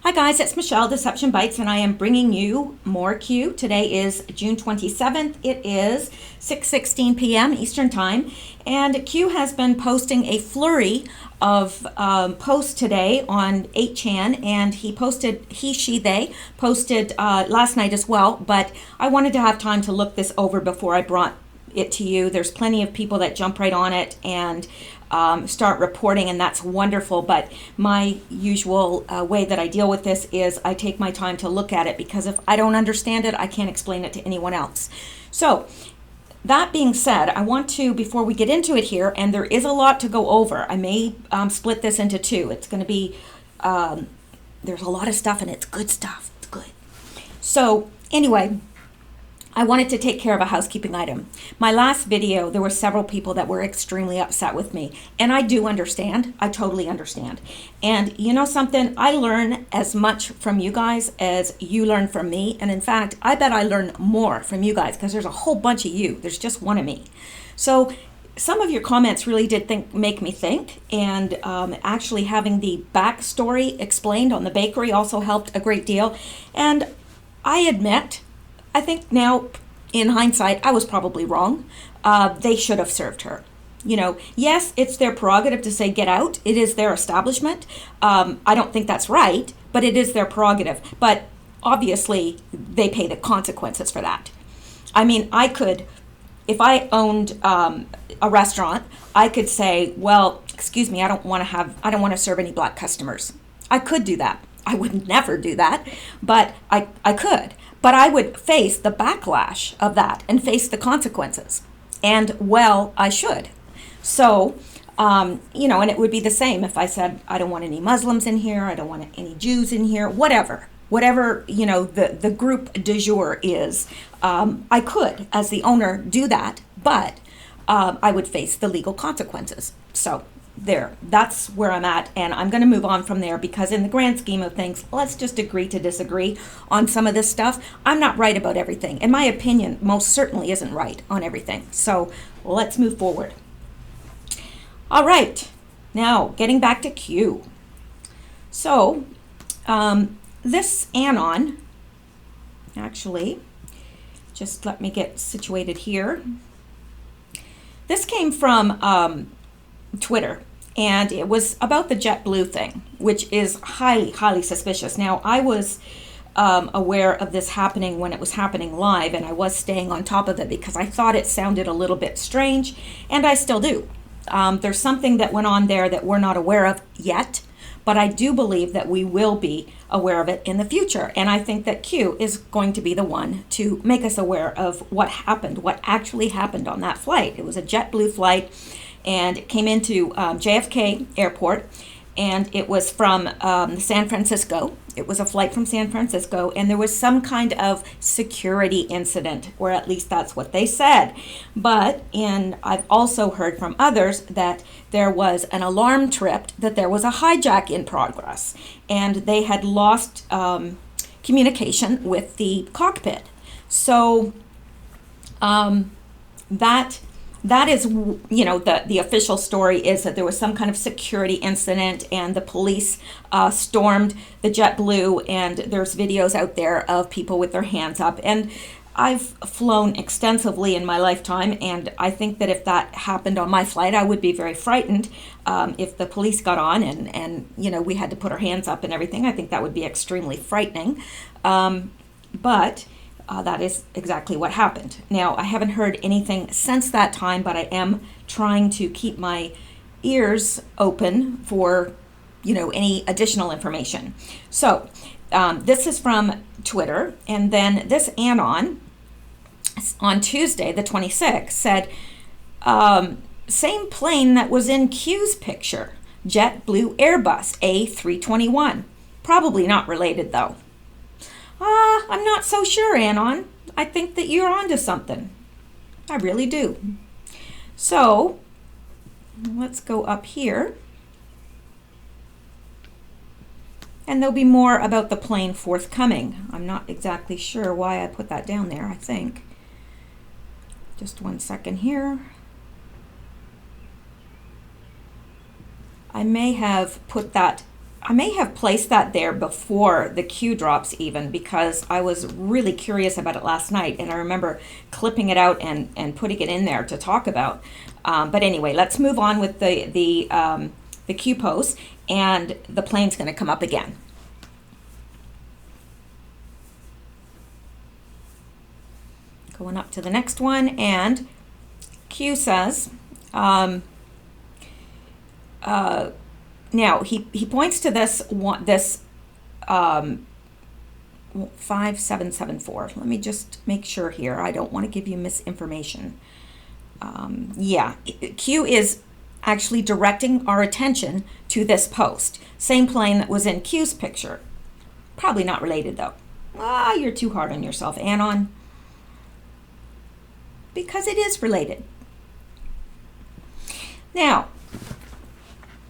Hi guys, it's Michelle, Deception Bytes, and I am bringing you more Q. Today is June 27th. It is 6:16 p.m. Eastern Time, and Q has been posting a flurry of posts today on 8chan, and they posted last night as well, but I wanted to have time to look this over before I brought it to you. There's plenty of people that jump right on it and start reporting, and that's wonderful. But my usual way that I deal with this is I take my time to look at it, because if I don't understand it, I can't explain it to anyone else. So that being said, I want to, before we get into it here, and there is a lot to go over, I may split this into two. It's going to be, there's a lot of stuff, and it's good stuff. It's good. So anyway, I wanted to take care of a housekeeping item. My last video, there were several people that were extremely upset with me, and I do understand. I totally understand. And you know something? I learn as much from you guys as you learn from me. And in fact, I bet I learn more from you guys, because there's a whole bunch of you. There's just one of me. So some of your comments really did make me think, and actually having the backstory explained on the bakery also helped a great deal. And I admit, I think now, in hindsight, I was probably wrong. They should have served her. You know, yes, it's their prerogative to say get out. It is their establishment. I don't think that's right, but it is their prerogative. But obviously, they pay the consequences for that. I mean, I could, if I owned a restaurant, I could say, well, excuse me, I don't want to serve any black customers. I could do that. I would never do that, but I could. But I would face the backlash of that and face the consequences. And, well, I should. So, you know, and it would be the same if I said, I don't want any Muslims in here, I don't want any Jews in here, whatever, you know, the group du jour is. I could, as the owner, do that, but I would face the legal consequences. So there, that's where I'm at, and I'm going to move on from there, because in the grand scheme of things, let's just agree to disagree on some of this stuff. I'm not right about everything, and my opinion most certainly isn't right on everything. So let's move forward. All right, now getting back to Q. So this anon, actually, just let me get situated here. This came from Twitter, and it was about the JetBlue thing, which is highly, highly suspicious. Now, I was aware of this happening when it was happening live, and I was staying on top of it because I thought it sounded a little bit strange, and I still do. There's something that went on there that we're not aware of yet, but I do believe that we will be aware of it in the future. And I think that Q is going to be the one to make us aware of what happened, what actually happened on that flight. It was a JetBlue flight, and it came into JFK Airport, and it was from San Francisco. It was a flight from San Francisco, and there was some kind of security incident, or at least that's what they said. But I've also heard from others that there was an alarm tripped, that there was a hijack in progress, and they had lost communication with the cockpit. So that is, you know, the official story is that there was some kind of security incident, and the police stormed the JetBlue, and there's videos out there of people with their hands up. And I've flown extensively in my lifetime, and I think that if that happened on my flight, I would be very frightened. If the police got on and you know, we had to put our hands up and everything, I think that would be extremely frightening. But that is exactly what happened. Now, I haven't heard anything since that time, but I am trying to keep my ears open for, you know, any additional information. So this is from Twitter, and then this anon on Tuesday, the 26th, said, same plane that was in Q's picture, JetBlue Airbus A321. Probably not related, though. I'm not so sure, Anon. I think that you're onto something. I really do. So, let's go up here. And there'll be more about the plane forthcoming. I'm not exactly sure why I put that down there, I think. Just 1 second here. I may have put that I may have placed that there before the Q drops even, because I was really curious about it last night, and I remember clipping it out and putting it in there to talk about. But anyway, let's move on with the Q post, and the plane's going to come up again. Going up to the next one, and Q says, now he points to this 5774. Let me just make sure here. I don't want to give you misinformation. Yeah, Q is actually directing our attention to this post. Same plane that was in Q's picture. Probably not related though. You're too hard on yourself, Anon. Because it is related. Now,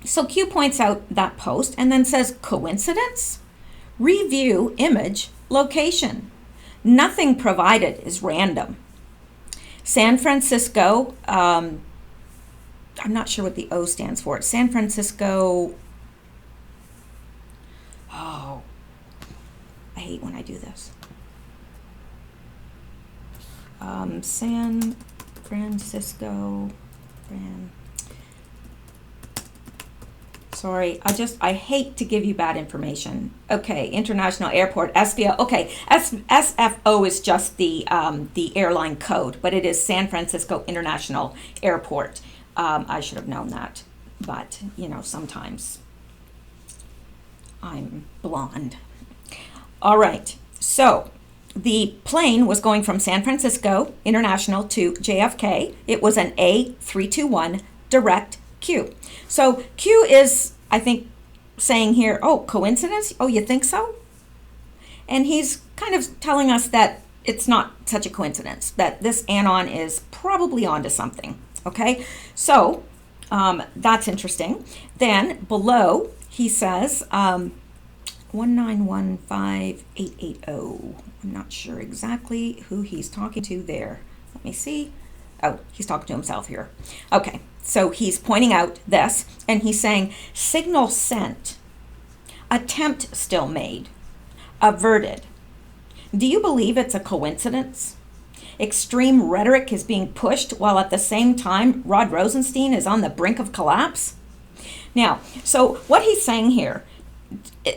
so Q points out that post and then says, coincidence? Review image location. Nothing provided is random. San Francisco, I'm not sure what the O stands for. San Francisco, oh, I hate when I do this. San Francisco, sorry, I hate to give you bad information. Okay, International Airport, SFO. Okay, SFO is just the airline code, but it is San Francisco International Airport. I should have known that, but you know, sometimes I'm blonde. All right, so the plane was going from San Francisco International to JFK. It was an A321 direct Q. So Q is, I think, saying here, oh, coincidence? Oh, you think so? And he's kind of telling us that it's not such a coincidence, that this Anon is probably onto something. Okay, so that's interesting. Then below, he says, 1915880. I'm not sure exactly who he's talking to there. Let me see. Oh, he's talking to himself here. Okay, so he's pointing out this, and he's saying, signal sent, attempt still made, averted. Do you believe it's a coincidence? Extreme rhetoric is being pushed while at the same time Rod Rosenstein is on the brink of collapse? Now, so what he's saying here,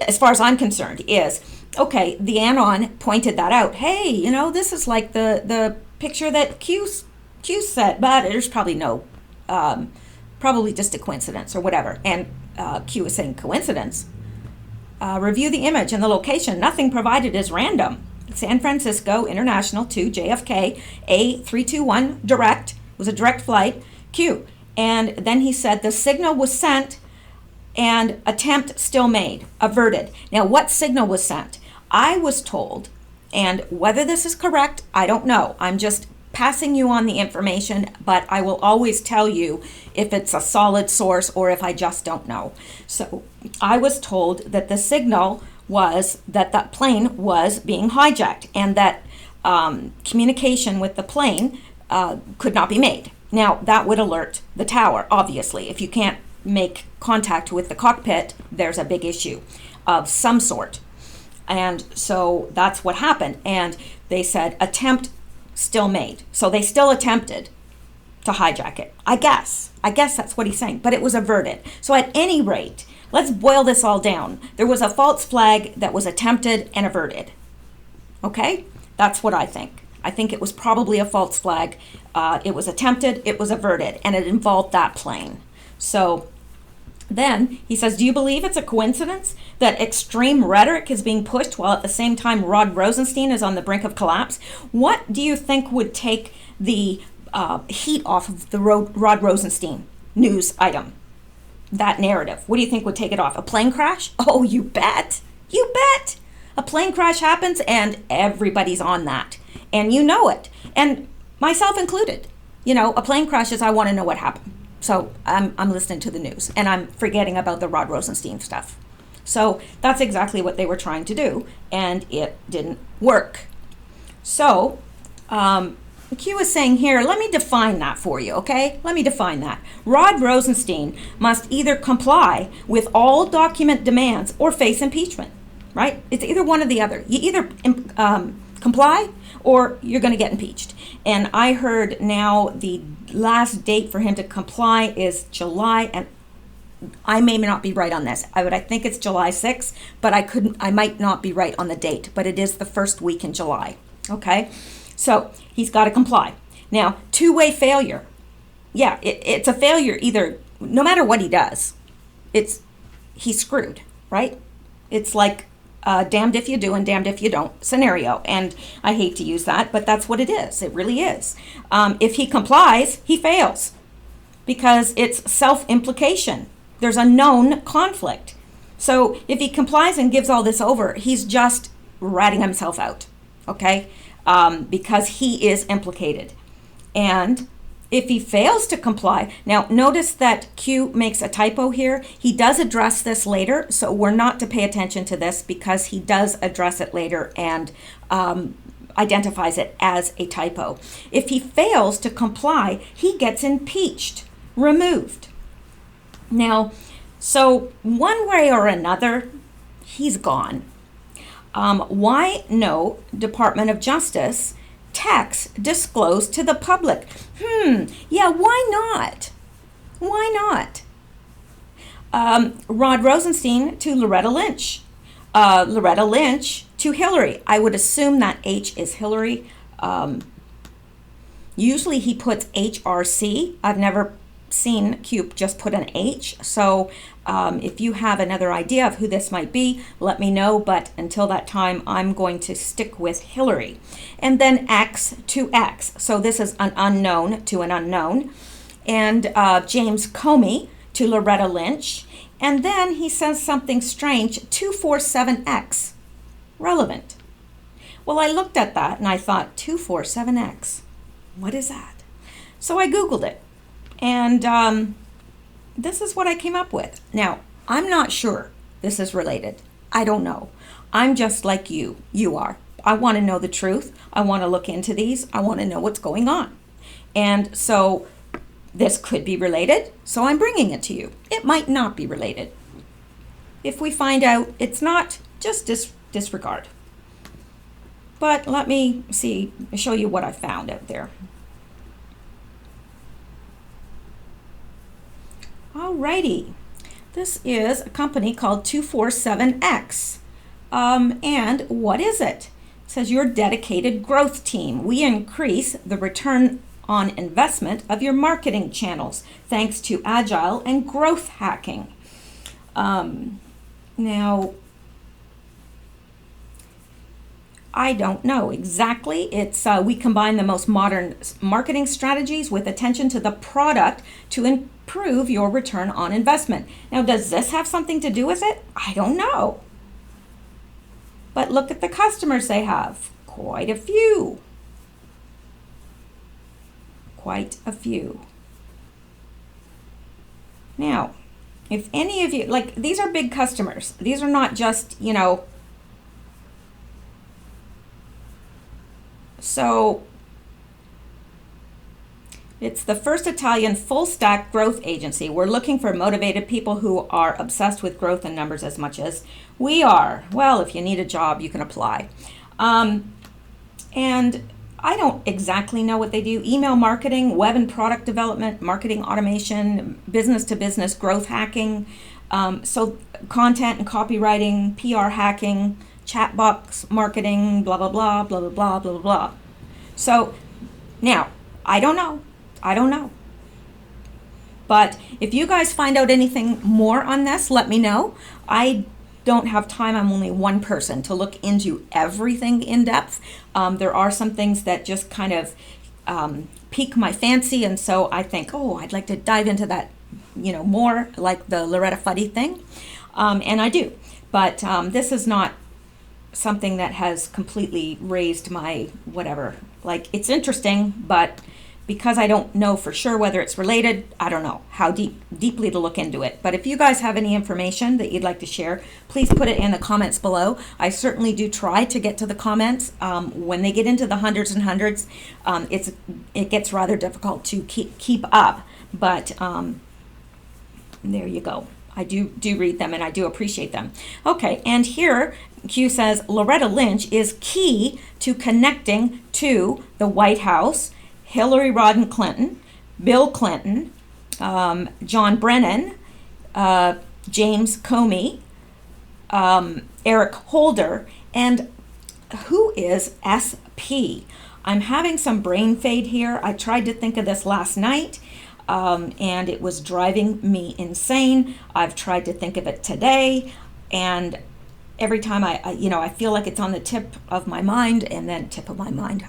as far as I'm concerned, is, okay, the Anon pointed that out. Hey, you know, this is like the picture that Q said, but there's probably no, probably just a coincidence or whatever. And Q is saying, coincidence? Review the image and the location. Nothing provided is random. San Francisco International to JFK, A321 direct, was a direct flight, Q. And then he said the signal was sent and attempt still made, averted. Now, what signal was sent? I was told, and whether this is correct, I don't know. I'm just passing you on the information, but I will always tell you if it's a solid source or if I just don't know. So I was told that the signal was that that plane was being hijacked and that communication with the plane could not be made. Now, that would alert the tower, obviously. If you can't make contact with the cockpit, there's a big issue of some sort. And so that's what happened. And they said, attempt still made. So they still attempted to hijack it. I guess that's what he's saying, but it was averted. So at any rate, let's boil this all down. There was a false flag that was attempted and averted. Okay? That's what I think. I think it was probably a false flag. It was attempted, it was averted, and it involved that plane. So then he says, do you believe it's a coincidence that extreme rhetoric is being pushed while at the same time Rod Rosenstein is on the brink of collapse? What do you think would take the heat off of the Rod Rosenstein news item? That narrative. What do you think would take it off? A plane crash? Oh, you bet. You bet. A plane crash happens and everybody's on that. And you know it. And myself included. You know, a plane crashes, I want to know what happened. So I'm listening to the news and I'm forgetting about the Rod Rosenstein stuff. So that's exactly what they were trying to do, and it didn't work. So Q is saying here, let me define that for you, okay? Let me define that. Rod Rosenstein must either comply with all document demands or face impeachment, right? It's either one or the other. You either comply or you're going to get impeached. And I heard now the last date for him to comply is July, and I may not be right on this. I think it's July 6th, but I might not be right on the date, but it is the first week in July, okay? So he's got to comply. Now, two-way failure. Yeah, it's a failure either, no matter what he does, he's screwed, right? It's like damned if you do and damned if you don't scenario. And I hate to use that, but that's what it is. It really is. If he complies, he fails because it's self-implication. There's a known conflict. So if he complies and gives all this over, he's just ratting himself out, okay? Because he is implicated. And if he fails to comply, now notice that Q makes a typo here. He does address this later, so we're not to pay attention to this because he does address it later and identifies it as a typo. If he fails to comply, he gets impeached, removed. Now, so one way or another, he's gone. Why no Department of Justice tax disclosed to the public? Yeah, why not? Why not? Rod Rosenstein to Loretta Lynch. Loretta Lynch to Hillary. I would assume that H is Hillary. Usually he puts HRC. I've never seen Q just put an H. So if you have another idea of who this might be, let me know. But until that time, I'm going to stick with Hillary. And then X to X. So this is an unknown to an unknown. And James Comey to Loretta Lynch. And then he says something strange, 247X, relevant. Well, I looked at that and I thought, 247X, what is that? So I Googled it. And this is what I came up with. Now, I'm not sure this is related. I don't know. I'm just like you are. I want to know the truth. I want to look into these. I want to know what's going on. And so this could be related, so I'm bringing it to you. It might not be related. If we find out it's not, just disregard. But let me show you what I found out there. Alrighty, this is a company called 247X. And what is it? It says your dedicated growth team. We increase the return on investment of your marketing channels thanks to agile and growth hacking. Now, I don't know exactly. It's we combine the most modern marketing strategies with attention to the product to improve your return on investment. Now, does this have something to do with it? I don't know. But look at the customers they have. Quite a few. Quite a few. Now, if any of you, like, these are big customers. These are not just, so it's the first Italian full stack growth agency. We're looking for motivated people who are obsessed with growth and numbers as much as we are. Well, if you need a job, you can apply. And I don't exactly know what they do. Email marketing, web and product development, marketing automation, business to business growth hacking. So content and copywriting, PR hacking, chat box marketing, blah, blah, blah, blah, blah, blah, blah, blah. So now, I don't know. But if you guys find out anything more on this, let me know. I don't have time. I'm only one person to look into everything in depth. There are some things that just kind of pique my fancy. And so I think, I'd like to dive into that, more, like the Loretta Fuddy thing. And I do. But this is not something that has completely raised my whatever. Like, it's interesting, but because I don't know for sure whether it's related, I don't know how deeply to look into it. But if you guys have any information that you'd like to share, please put it in the comments below. I certainly do try to get to the comments. When they get into the hundreds and hundreds, it gets rather difficult to keep up. But there you go. I do read them, and I do appreciate them. Okay, and here Q says Loretta Lynch is key to connecting to the White House, Hillary Rodham Clinton, Bill Clinton, John Brennan, James Comey, Eric Holder, and who is SP? I'm having some brain fade here. I tried to think of this last night, and it was driving me insane. I've tried to think of it today, and every time I feel like it's on the tip of my mind, and then tip of my mind.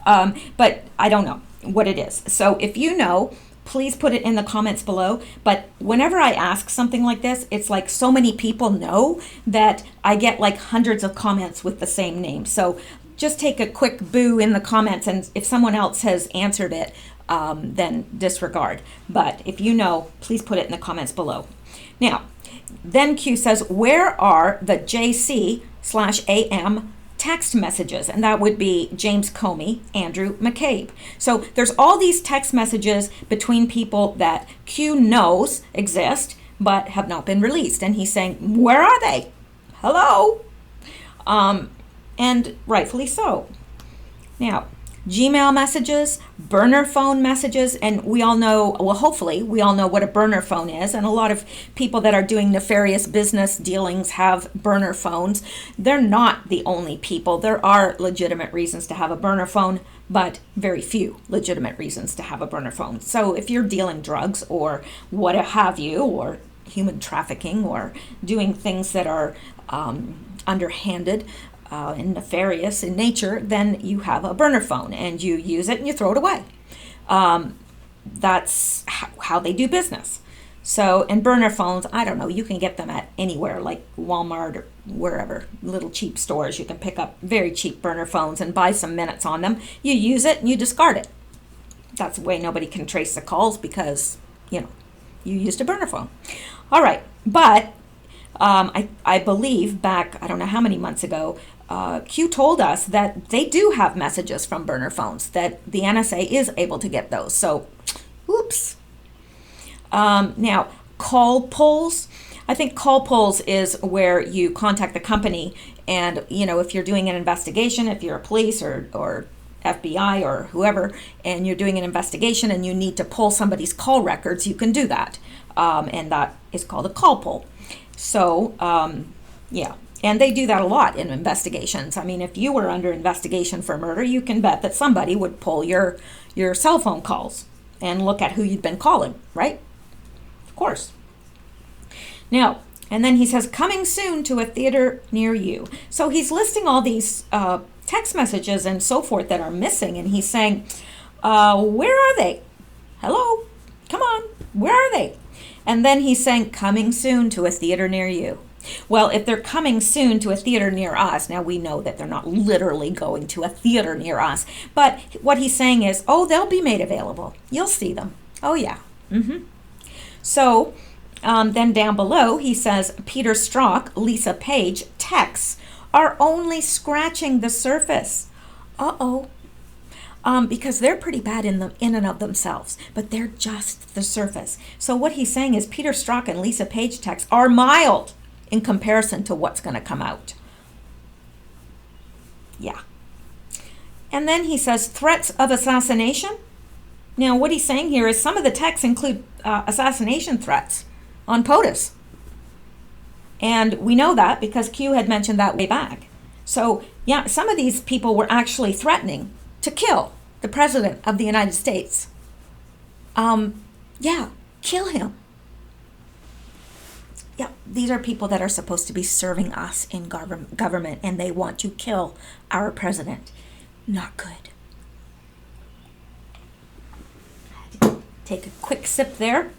But I don't know what it is. So if you know, please put it in the comments below. But whenever I ask something like this, it's like so many people know that I get like hundreds of comments with the same name. So just take a quick boo in the comments, and if someone else has answered it, then disregard. But if you know, please put it in the comments below. Now, then Q says, where are the JC/AM text messages? And that would be James Comey, Andrew McCabe. So there's all these text messages between people that Q knows exist but have not been released. And he's saying, where are they? Hello? And rightfully so. Now, Gmail messages, burner phone messages, and we all know, well, hopefully we all know what a burner phone is, and a lot of people that are doing nefarious business dealings have burner phones. They're not the only people. There are legitimate reasons to have a burner phone, but very few legitimate reasons to have a burner phone. So if you're dealing drugs or what have you, or human trafficking, or doing things that are underhanded, and nefarious in nature, then you have a burner phone and you use it and you throw it away. That's how they do business. So, and burner phones, I don't know, you can get them at anywhere, like Walmart or wherever, little cheap stores. You can pick up very cheap burner phones and buy some minutes on them. You use it and you discard it. That's the way nobody can trace the calls, because, you used a burner phone. All right, but I believe back, I don't know how many months ago, Q told us that they do have messages from burner phones, that the NSA is able to get those. So, oops. Now, call polls. I think call polls is where you contact the company, and, if you're doing an investigation, if you're a police or FBI or whoever, and you're doing an investigation and you need to pull somebody's call records, you can do that. And that is called a call poll. So, yeah. And they do that a lot in investigations. I mean, if you were under investigation for murder, you can bet that somebody would pull your cell phone calls and look at who you'd been calling, right? Of course. Now, and then he says, coming soon to a theater near you. So he's listing all these text messages and so forth that are missing, and he's saying, where are they? Hello? Come on, where are they? And then he's saying, coming soon to a theater near you. Well, if they're coming soon to a theater near us, now we know that they're not literally going to a theater near us, but what he's saying is, oh, they'll be made available. You'll see them. Oh, yeah. So then down below, he says, Peter Strzok, Lisa Page texts are only scratching the surface. Uh-oh. Because they're pretty bad in and of themselves, but they're just the surface. So what he's saying is Peter Strzok and Lisa Page texts are mild in comparison to what's going to come out. Yeah. And then he says threats of assassination. Now, what he's saying here is some of the texts include assassination threats on POTUS. And we know that because Q had mentioned that way back. So, yeah, some of these people were actually threatening to kill the President of the United States. Yeah, kill him. Yeah, these are people that are supposed to be serving us in government, and they want to kill our president. Not good. I had to take a quick sip there.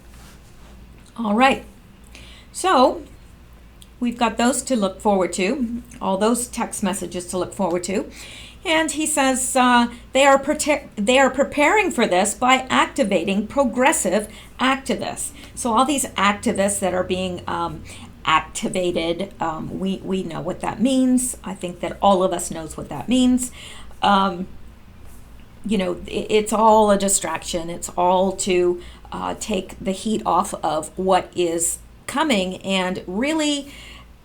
All right. So we've got those to look forward to, all those text messages to look forward to. And he says they are preparing for this by activating progressive activists. So all these activists that are being activated, we know what that means. I think that all of us knows what that means. It's all a distraction. It's all to take the heat off of what is coming, and really,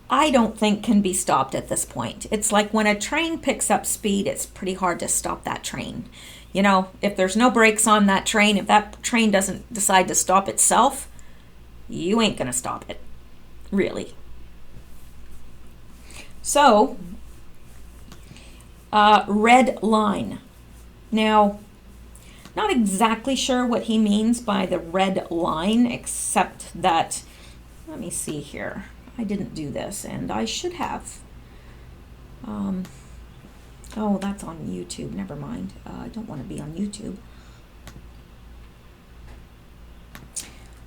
I don't think can be stopped at this point. It's like when a train picks up speed, it's pretty hard to stop that train. If there's no brakes on that train, if that train doesn't decide to stop itself, you ain't gonna stop it, really. So, red line. Now, not exactly sure what he means by the red line, except that, let me see here. I didn't do this, and I should have. Oh, that's on YouTube. Never mind. I don't want to be on YouTube.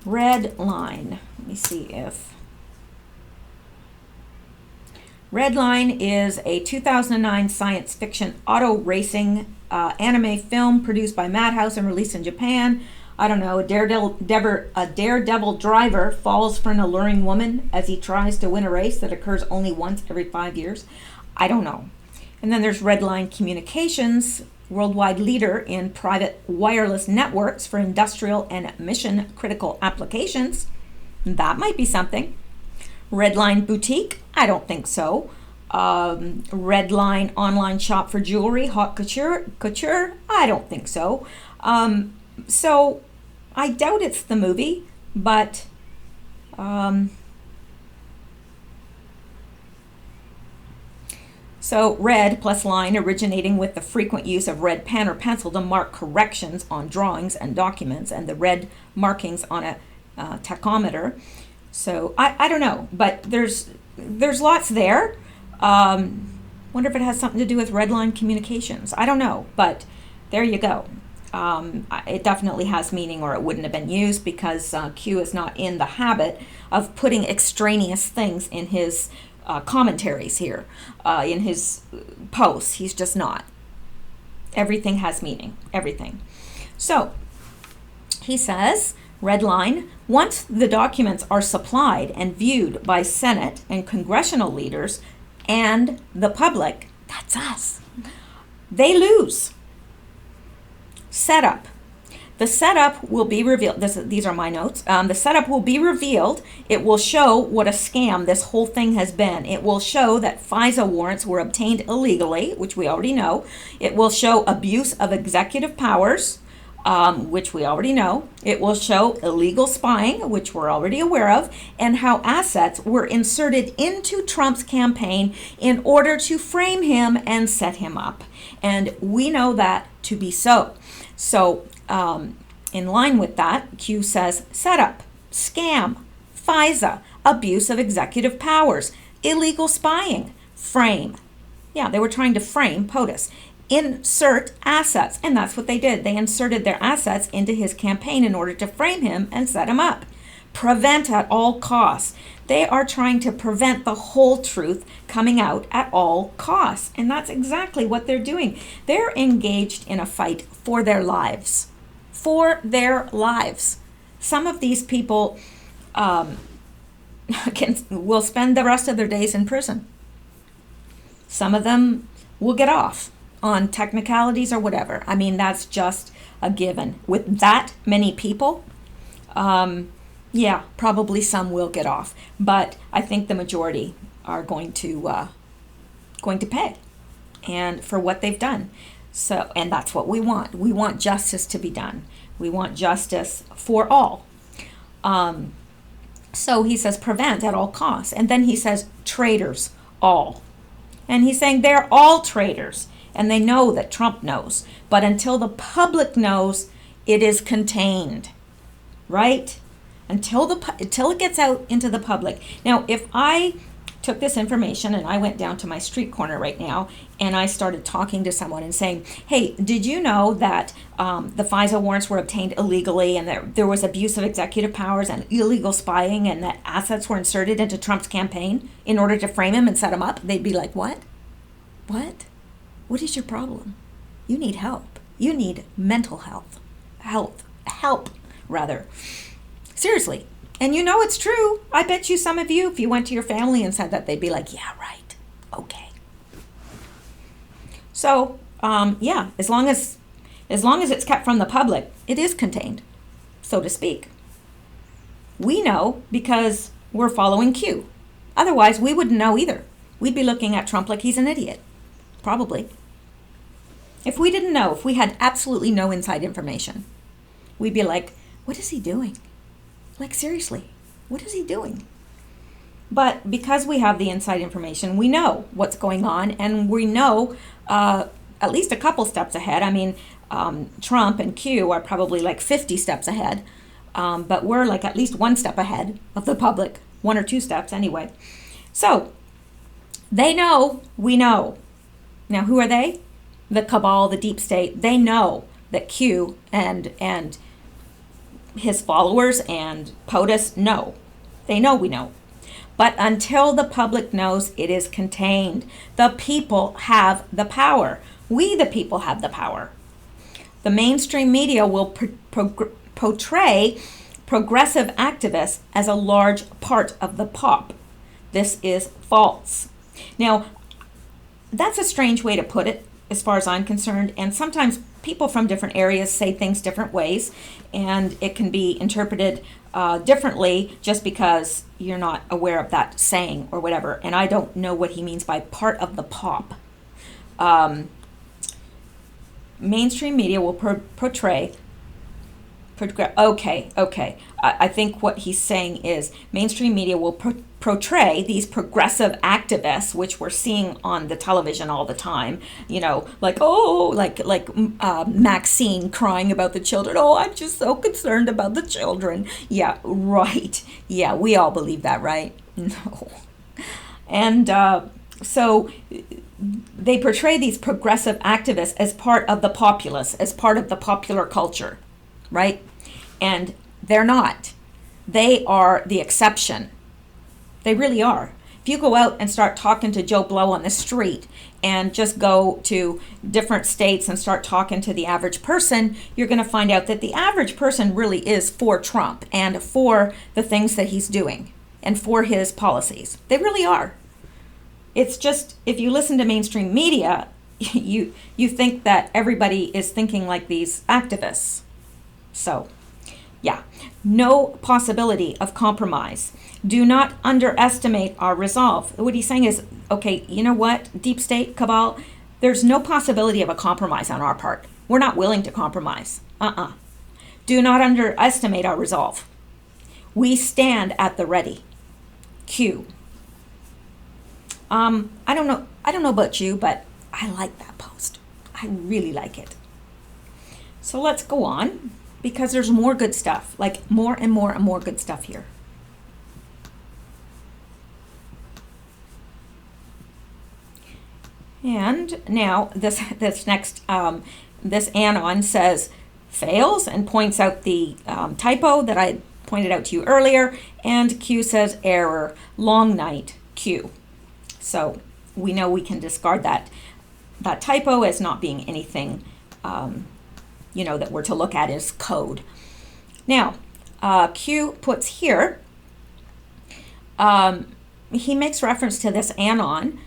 Red line. Let me see if. Red Line is a 2009 science fiction auto racing anime film produced by Madhouse and released in Japan. I don't know, a daredevil driver falls for an alluring woman as he tries to win a race that occurs only once every 5 years. I don't know. And then there's Red Line Communications, worldwide leader in private wireless networks for industrial and mission critical applications. That might be something. Red Line Boutique? I don't think so. Red Line online shop for jewelry, haute couture? I don't think so. So I doubt it's the movie, but so red plus line originating with the frequent use of red pen or pencil to mark corrections on drawings and documents, and the red markings on a tachometer. So I don't know, but there's lots there. Wonder if it has something to do with Red Line Communications. I don't know, but there you go. It definitely has meaning, or it wouldn't have been used, because Q is not in the habit of putting extraneous things in his commentaries here, in his posts. He's just not. Everything has meaning, everything. So he says, Red Line, once the documents are supplied and viewed by Senate and congressional leaders and the public, that's us, they lose. Setup. The setup will be revealed. These are my notes. The setup will be revealed. It will show what a scam this whole thing has been. It will show that FISA warrants were obtained illegally, which we already know. It will show abuse of executive powers, which we already know. It will show illegal spying, which we're already aware of, and how assets were inserted into Trump's campaign in order to frame him and set him up. And we know that to be so. So, in line with that, Q says setup, scam, FISA, abuse of executive powers, illegal spying, frame. Yeah, they were trying to frame POTUS. Insert assets, and that's what they did. They inserted their assets into his campaign in order to frame him and set him up. Prevent at all costs. They are trying to prevent the whole truth coming out at all costs, and that's exactly what they're doing. They're engaged in a fight for their lives. For their lives. Some of these people will spend the rest of their days in prison. Some of them will get off on technicalities or whatever. I mean, that's just a given. With that many people, yeah, probably some will get off. But I think the majority are going to pay, and for what they've done. So, and that's what we want. We want justice to be done. We want justice for all. So he says prevent at all costs. And then he says traitors all. And he's saying they're all traitors. And they know that Trump knows. But until the public knows, it is contained. Right? Until it gets out into the public. Now, if I took this information and I went down to my street corner right now and I started talking to someone and saying, hey, did you know that the FISA warrants were obtained illegally, and there was abuse of executive powers and illegal spying, and that assets were inserted into Trump's campaign in order to frame him and set him up? They'd be like, what? What? What is your problem? You need help. You need mental help, rather. Seriously. And you know it's true. I bet you some of you, if you went to your family and said that, they'd be like, yeah, right. Okay. So, yeah, as long as it's kept from the public, it is contained, so to speak. We know because we're following Q. Otherwise, we wouldn't know either. We'd be looking at Trump like he's an idiot. Probably. If we didn't know, if we had absolutely no inside information, we'd be like, what is he doing? Like, seriously, what is he doing? But because we have the inside information, we know what's going on, and we know at least a couple steps ahead. I mean, Trump and Q are probably like 50 steps ahead, but we're like at least one step ahead of the public, 1 or 2 steps anyway. So they know, we know. Now, who are they? The cabal, the deep state. They know that Q and his followers and POTUS know. They know we know. But until the public knows, it is contained. The people have the power. We, the people, have the power. The mainstream media will portray progressive activists as a large part of the pop. This is false. Now, that's a strange way to put it, as far as I'm concerned, and sometimes people from different areas say things different ways, and it can be interpreted differently just because you're not aware of that saying or whatever, and I don't know what he means by part of the pop. Mainstream media will portray. Okay. I think what he's saying is mainstream media will portray these progressive activists, which we're seeing on the television all the time. You know, like Maxine crying about the children. Oh, I'm just so concerned about the children. Yeah, right. Yeah, we all believe that, right? No. And so they portray these progressive activists as part of the populace, as part of the popular culture, right? And they're not. They are the exception. They really are. If you go out and start talking to Joe Blow on the street and just go to different states and start talking to the average person, you're going to find out that the average person really is for Trump and for the things that he's doing and for his policies. They really are. It's just, if you listen to mainstream media, you think that everybody is thinking like these activists. So, yeah, no possibility of compromise. Do not underestimate our resolve. What he's saying is, okay, you know what, deep state, cabal, there's no possibility of a compromise on our part. We're not willing to compromise. Do not underestimate our resolve. We stand at the ready. Q. I don't know about you, but I like that post. I really like it. So let's go on, because there's more good stuff, like more and more and more good stuff here. And now this next, this anon says fails and points out the typo that I pointed out to you earlier, and Q says error, long night, Q. So we know we can discard that typo as not being anything, that we're to look at as code. Now, Q puts here, he makes reference to this anon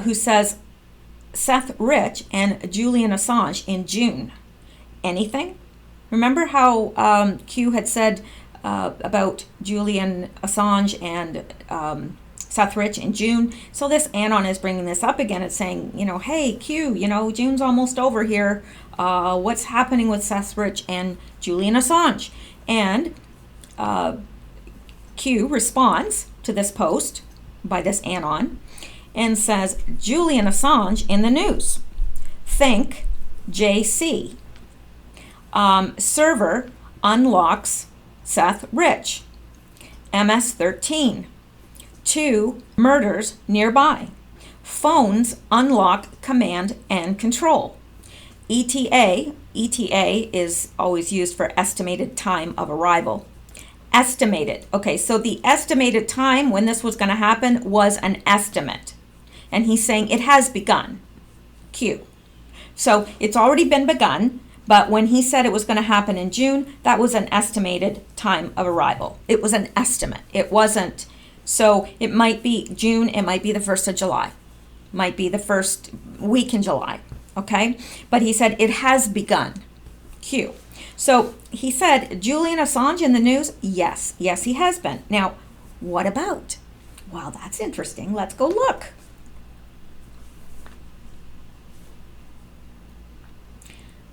who says Seth Rich and Julian Assange in June. Anything? Remember how Q had said about Julian Assange and Seth Rich in June? So this anon is bringing this up again. It's saying, hey, Q, June's almost over here. What's happening with Seth Rich and Julian Assange? And Q responds to this post by this anon and says, Julian Assange in the news. Think JC. Server unlocks Seth Rich. MS-13. 2 murders nearby. Phones unlock command and control. ETA is always used for estimated time of arrival. Estimated. Okay, so the estimated time when this was going to happen was an estimate. And he's saying it has begun. Q. So it's already been begun, but when he said it was going to happen in June, that was an estimated time of arrival. It was an estimate. It wasn't, so it might be June, it might be the 1st of July, might be the first week in July, okay? But he said it has begun, Q. So he said, Julian Assange in the news? Yes, yes, he has been. Now, what about? Well, that's interesting. Let's go look.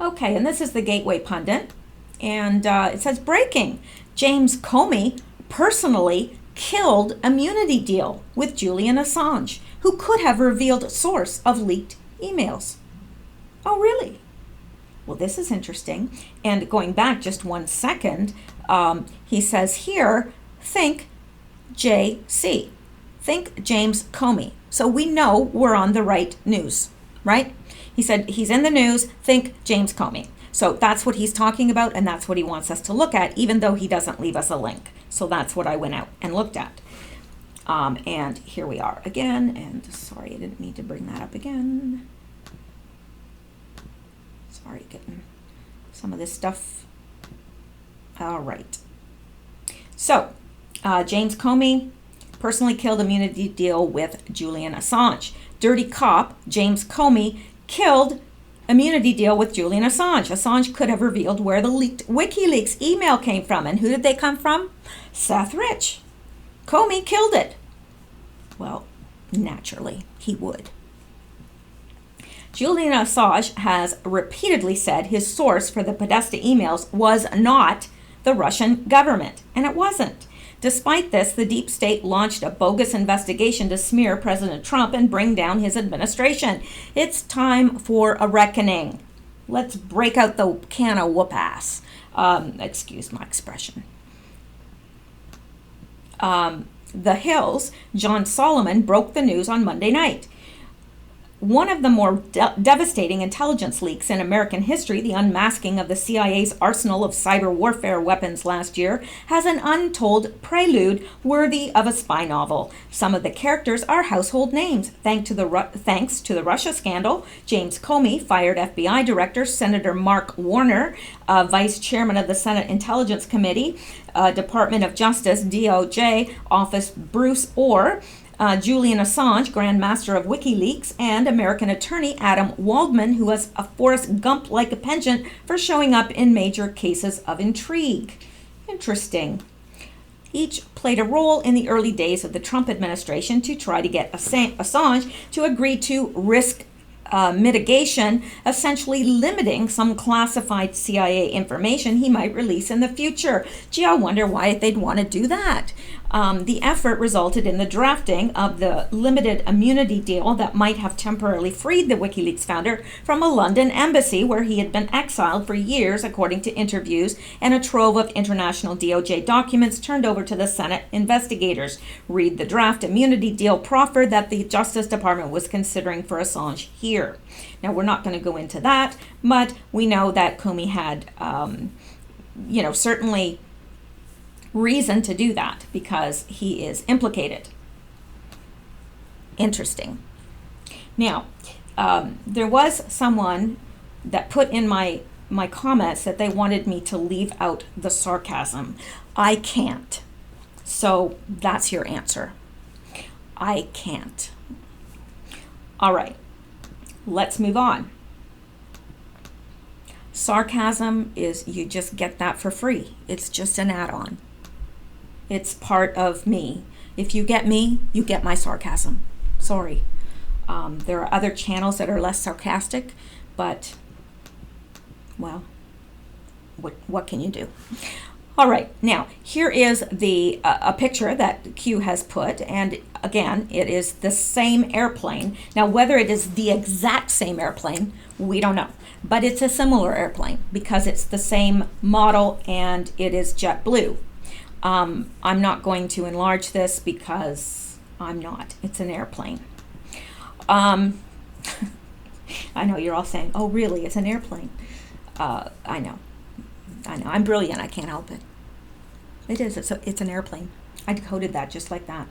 Okay, and this is the Gateway Pundit, and it says, breaking, James Comey personally killed immunity deal with Julian Assange, who could have revealed source of leaked emails. Oh, really? Well, this is interesting. And going back just 1 second, he says here, think JC, think James Comey. So we know we're on the right news, right? He said he's in the news, think James Comey. So that's what he's talking about, and that's what he wants us to look at, even though he doesn't leave us a link. So that's what I went out and looked at. And here we are again, and sorry, I didn't need to bring that up again. Sorry, getting some of this stuff. All right. So, James Comey personally killed immunity deal with Julian Assange. Dirty cop, James Comey, killed immunity deal with Julian Assange. Assange could have revealed where the leaked WikiLeaks email came from. And who did they come from? Seth Rich. Comey killed it. Well, naturally, he would. Julian Assange has repeatedly said his source for the Podesta emails was not the Russian government, and it wasn't. Despite this, the deep state launched a bogus investigation to smear President Trump and bring down his administration. It's time for a reckoning. Let's break out the can of whoop-ass. Excuse my expression. The Hill's John Solomon broke the news on Monday night. One of the more devastating intelligence leaks in American history, the unmasking of the CIA's arsenal of cyber warfare weapons last year, has an untold prelude worthy of a spy novel. Some of the characters are household names. Thanks to the Russia scandal, James Comey fired FBI Director Senator Mark Warner, Vice Chairman of the Senate Intelligence Committee, Department of Justice, DOJ, Office Bruce Orr, Julian Assange, Grand Master of WikiLeaks, and American attorney Adam Waldman, who has a Forrest Gump-like a penchant for showing up in major cases of intrigue. Interesting. Each played a role in the early days of the Trump administration to try to get Assange to agree to risk mitigation, essentially limiting some classified CIA information he might release in the future. Gee, I wonder why they'd want to do that. The effort resulted in the drafting of the limited immunity deal that might have temporarily freed the WikiLeaks founder from a London embassy where he had been exiled for years, according to interviews, and a trove of international DOJ documents turned over to the Senate investigators. Read the draft immunity deal proffer that the Justice Department was considering for Assange here. Now, we're not going to go into that, but we know that Comey had, certainly reason to do that because he is implicated. Interesting. Now, there was someone that put in my comments that they wanted me to leave out the sarcasm. I can't. So that's your answer. I can't. All right, let's move on. Sarcasm is, you just get that for free. It's just an add-on. It's part of me. If you get me, you get my sarcasm. Sorry. There are other channels that are less sarcastic, but, well, what can you do? All right, now, here is a picture that Q has put, and again, it is the same airplane. Now, whether it is the exact same airplane, we don't know, but it's a similar airplane because it's the same model and it is JetBlue. I'm not going to enlarge this because I'm not. It's an airplane. I know you're all saying, oh, really? It's an airplane. I know. I'm brilliant. I can't help it. It is. It's an airplane. I decoded that just like that.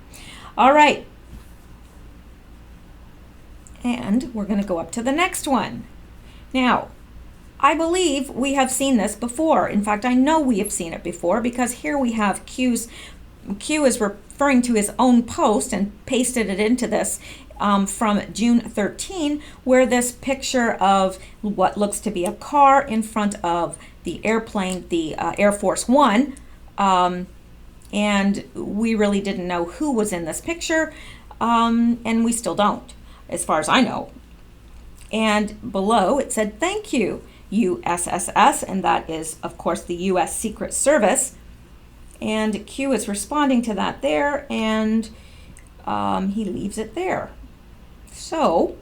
All right. And we're going to go up to the next one. Now, I believe we have seen this before. In fact, I know we have seen it before because here we have Q is referring to his own post and pasted it into this from June 13, where this picture of what looks to be a car in front of the airplane, the Air Force One, and we really didn't know who was in this picture, and we still don't, as far as I know. And below it said, "Thank you, USSS," and that is, of course, the U.S. Secret Service. And Q is responding to that there, and he leaves it there. So,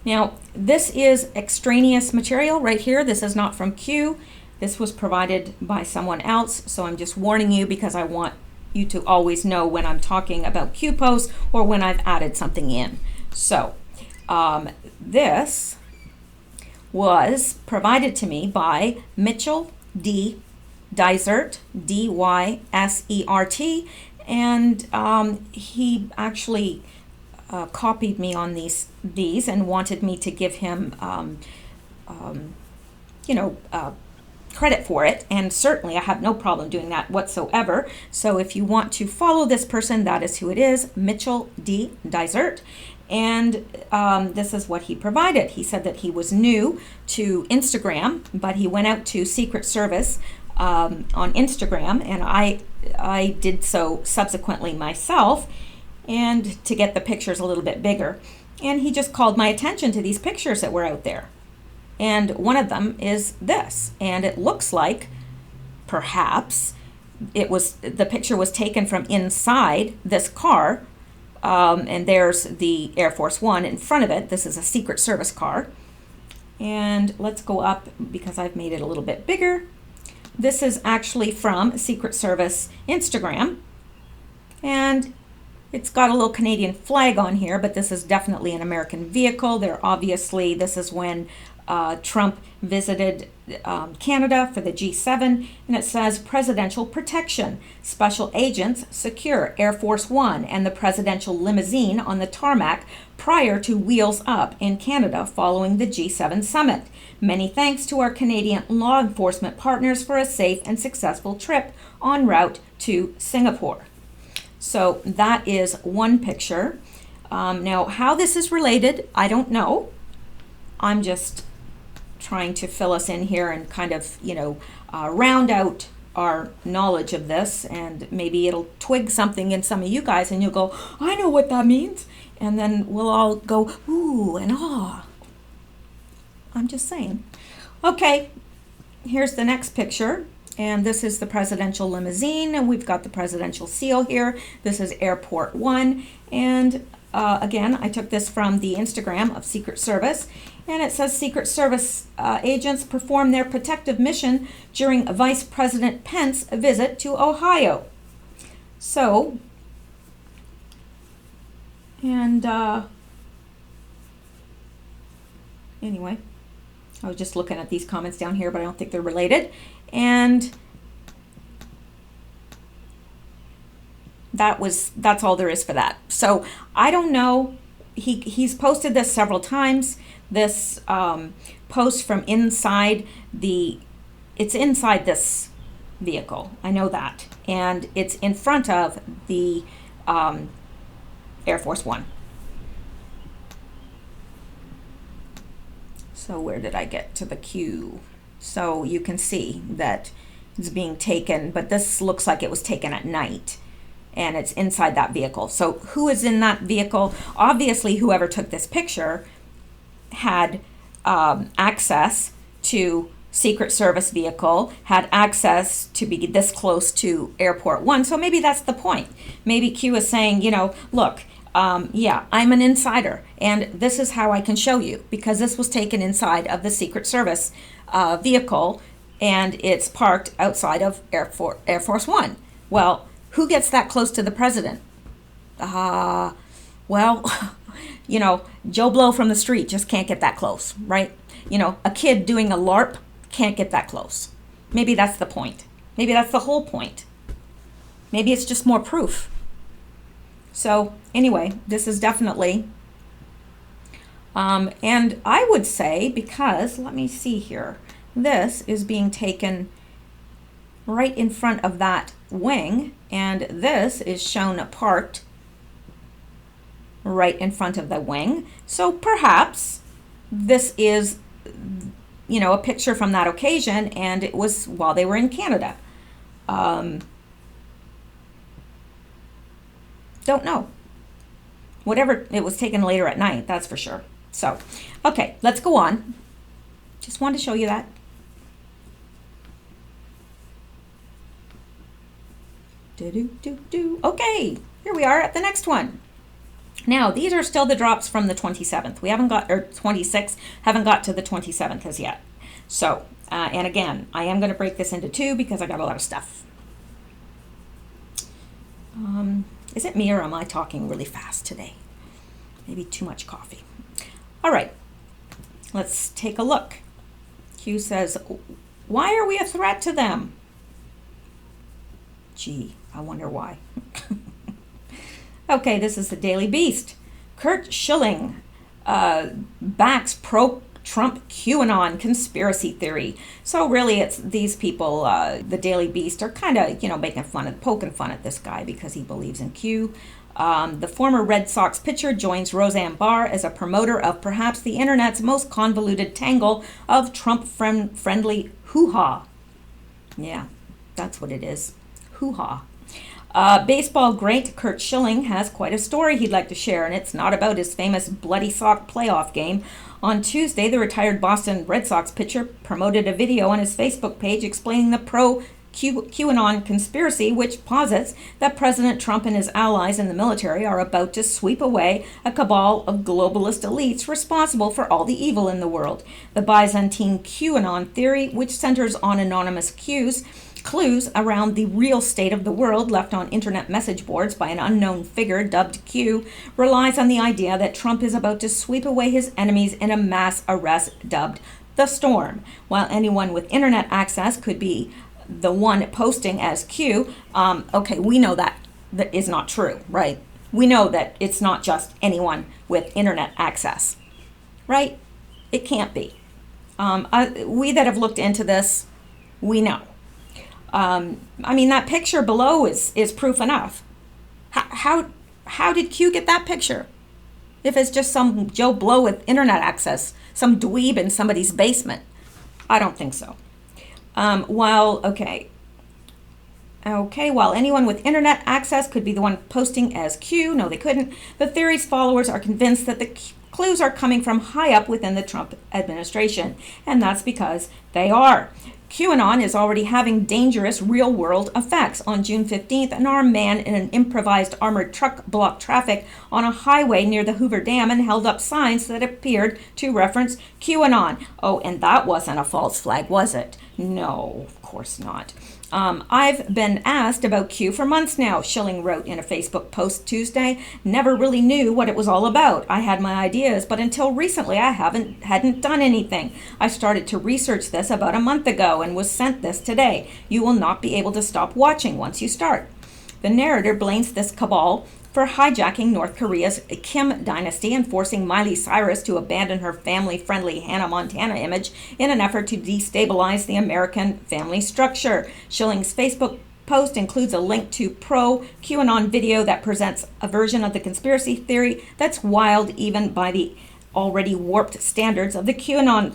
now this is extraneous material right here. This is not from Q. This was provided by someone else, so I'm just warning you because I want you to always know when I'm talking about Q posts or when I've added something in. So, this was provided to me by Mishel D. Dysert, D-Y-S-E-R-T, and he actually copied me on these and wanted me to give him, credit for it, and certainly I have no problem doing that whatsoever. So if you want to follow this person, that is who it is, Mishel D. Dysert. And this is what he provided. He said that he was new to Instagram, but he went out to Secret Service on Instagram, and I did so subsequently myself, and to get the pictures a little bit bigger. And he just called my attention to these pictures that were out there. And one of them is this, and it looks like perhaps the picture was taken from inside this car. And there's the Air Force One in front of it. This is a Secret Service car. And let's go up because I've made it a little bit bigger. This is actually from Secret Service Instagram. And it's got a little Canadian flag on here, but this is definitely an American vehicle. This is when Trump visited Canada for the G7, and it says presidential protection, special agents secure Air Force One and the presidential limousine on the tarmac prior to wheels up in Canada following the G7 summit. Many thanks to our Canadian law enforcement partners for a safe and successful trip en route to Singapore. So that is one picture. Now, how this is related, I don't know. I'm just trying to fill us in here and kind of, round out our knowledge of this, and maybe it'll twig something in some of you guys and you'll go, I know what that means. And then we'll all go, ooh and ah. I'm just saying. Okay, here's the next picture. And this is the presidential limousine, and we've got the presidential seal here. This is Airport One, and again, I took this from the Instagram of Secret Service, and it says Secret Service agents perform their protective mission during Vice President Pence's visit to Ohio. So, and anyway, I was just looking at these comments down here, but I don't think they're related. And that's all there is for that. So I don't know. He's posted this several times. This post from inside it's inside this vehicle. I know that. And it's in front of the Air Force One. So where did I get to the Q? So you can see that it's being taken, but this looks like it was taken at night, and it's inside that vehicle. So who is in that vehicle? Obviously, whoever took this picture had access to Secret Service vehicle, had access to be this close to Airport One. So maybe that's the point. Maybe Q is saying, look, yeah, I'm an insider, and this is how I can show you, because this was taken inside of the Secret Service vehicle, and it's parked outside of Air Force One. Well, who gets that close to the president? Well, Joe Blow from the street just can't get that close, right? A kid doing a LARP can't get that close. Maybe that's the point. Maybe that's the whole point. Maybe it's just more proof. So anyway, this is definitely And I would say, because, let me see here, this is being taken right in front of that wing, and this is shown parked right in front of the wing. So perhaps this is, a picture from that occasion, and it was while they were in Canada. Don't know. Whatever, it was taken later at night, that's for sure. So, okay, let's go on. Just wanted to show you that. Okay, here we are at the next one. Now, these are still the drops from the 27th. We haven't got, or 26th, haven't got to the 27th as yet. So, and again, I am going to break this into two because I got a lot of stuff. Is it me or am I talking really fast today? Maybe too much coffee. All right, let's take a look. Q says, why are we a threat to them? Gee, I wonder why. Okay, this is the Daily Beast. Kurt Schilling backs pro-Trump QAnon conspiracy theory. So really, it's these people, the Daily Beast, are kind of, poking fun at this guy because he believes in Q. The former Red Sox pitcher joins Roseanne Barr as a promoter of perhaps the internet's most convoluted tangle of Trump-friendly hoo-ha. Yeah, that's what it is. Hoo-ha. Baseball great Kurt Schilling has quite a story he'd like to share, and it's not about his famous bloody sock playoff game. On Tuesday, the retired Boston Red Sox pitcher promoted a video on his Facebook page explaining the pro-QAnon conspiracy, which posits that President Trump and his allies in the military are about to sweep away a cabal of globalist elites responsible for all the evil in the world. The Byzantine QAnon theory, which centers on anonymous clues around the real state of the world left on internet message boards by an unknown figure dubbed Q, relies on the idea that Trump is about to sweep away his enemies in a mass arrest dubbed The Storm. While anyone with internet access could be the one posting as Q, okay, we know that is not true, right? We know that it's not just anyone with internet access, right? It can't be. We that have looked into this, we know. That picture below is proof enough. How did Q get that picture? If it's just some Joe Blow with internet access, some dweeb in somebody's basement. I don't think so. While anyone with internet access could be the one posting as Q, no, they couldn't. The theory's followers are convinced that the clues are coming from high up within the Trump administration, and that's because they are. QAnon is already having dangerous real-world effects. On June 15th, an armed man in an improvised armored truck blocked traffic on a highway near the Hoover Dam and held up signs that appeared to reference QAnon. Oh, and that wasn't a false flag, was it? No, of course not. I've been asked about Q for months now, Schilling wrote in a Facebook post Tuesday. Never really knew what it was all about. I had my ideas, but until recently I hadn't done anything. I started to research this about a month ago and was sent this today. You will not be able to stop watching once you start. The narrator blames this cabal for hijacking North Korea's Kim dynasty and forcing Miley Cyrus to abandon her family-friendly Hannah Montana image in an effort to destabilize the American family structure. Schilling's Facebook post includes a link to pro-QAnon video that presents a version of the conspiracy theory that's wild even by the already warped standards of the QAnon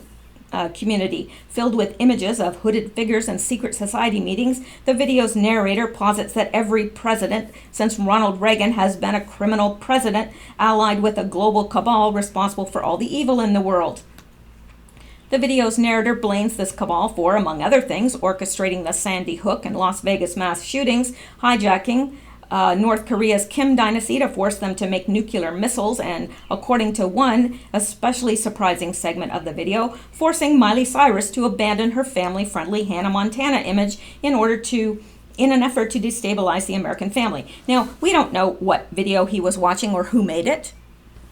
community. Filled with images of hooded figures and secret society meetings, the video's narrator posits that every president since Ronald Reagan has been a criminal president allied with a global cabal responsible for all the evil in the world. The video's narrator blames this cabal for, among other things, orchestrating the Sandy Hook and Las Vegas mass shootings, hijacking North Korea's Kim dynasty to force them to make nuclear missiles, and, according to one especially surprising segment of the video, forcing Miley Cyrus to abandon her family-friendly Hannah Montana image in an effort to destabilize the American family. Now, we don't know what video he was watching or who made it.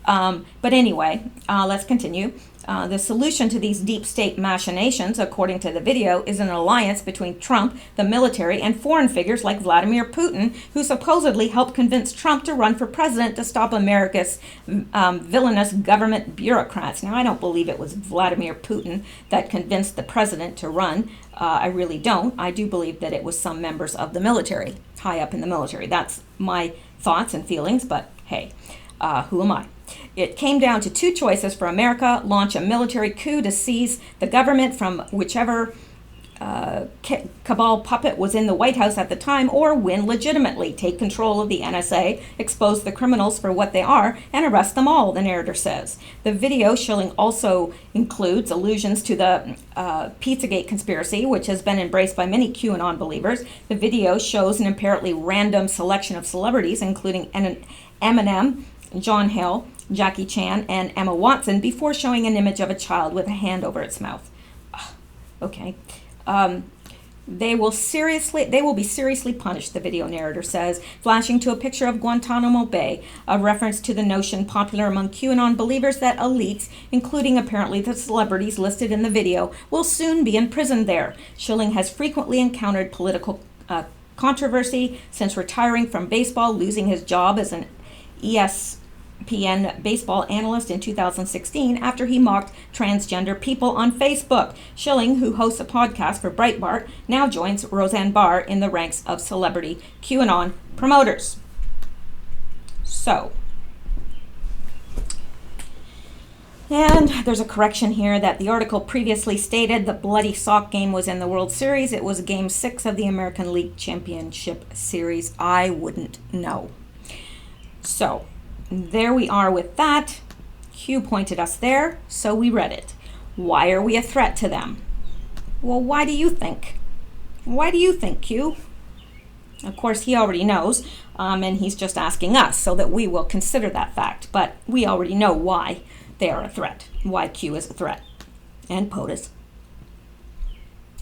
But anyway, let's continue. The solution to these deep state machinations, according to the video, is an alliance between Trump, the military, and foreign figures like Vladimir Putin, who supposedly helped convince Trump to run for president to stop America's villainous government bureaucrats. Now, I don't believe it was Vladimir Putin that convinced the president to run. I really don't. I do believe that it was some members of the military, high up in the military. That's my thoughts and feelings, but hey, who am I? It came down to two choices for America: launch a military coup to seize the government from whichever cabal puppet was in the White House at the time, or win legitimately, take control of the NSA, expose the criminals for what they are, and arrest them all, the narrator says. The video showing also includes allusions to the Pizzagate conspiracy, which has been embraced by many QAnon believers. The video shows an apparently random selection of celebrities, including Eminem, John Hill, Jackie Chan, and Emma Watson, before showing an image of a child with a hand over its mouth. Okay. They will be seriously punished, the video narrator says, flashing to a picture of Guantanamo Bay, a reference to the notion popular among QAnon believers that elites, including apparently the celebrities listed in the video, will soon be imprisoned there. Schilling has frequently encountered political controversy since retiring from baseball, losing his job as an ESPN baseball analyst in 2016 after he mocked transgender people on Facebook. Schilling, who hosts a podcast for Breitbart, now joins Roseanne Barr in the ranks of celebrity QAnon promoters. So, and there's a correction here that the article previously stated the bloody sock game was in the World Series. It was Game 6 of the American League Championship Series. I wouldn't know. So, there we are with that. Q pointed us there, so we read it. Why are we a threat to them? Well, why do you think? Why do you think, Q? Of course, he already knows, and he's just asking us so that we will consider that fact. But we already know why they are a threat, why Q is a threat, and POTUS.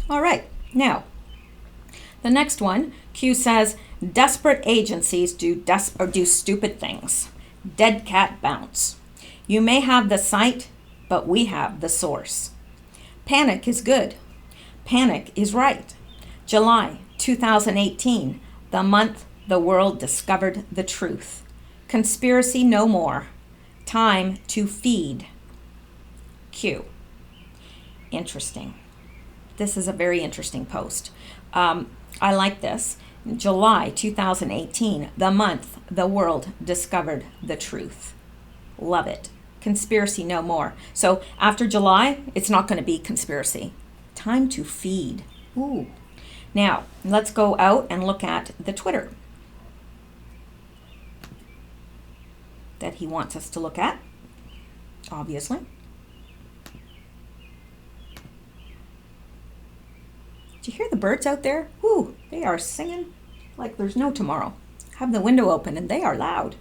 All right, now, the next one, Q says, desperate agencies do stupid things. Dead cat bounce. You may have the site, but we have the source. Panic is good. Panic is right. July 2018, the month the world discovered the truth. Conspiracy no more. Time to feed. Q. Interesting. This is a very interesting post. I like this. July 2018, the month the world discovered the truth. Love it. Conspiracy no more. So after July, it's not going to be conspiracy. Time to feed. Ooh. Now, let's go out and look at the Twitter that he wants us to look at, obviously. Did you hear the birds out there? Whoo, they are singing like there's no tomorrow. I have the window open and they are loud.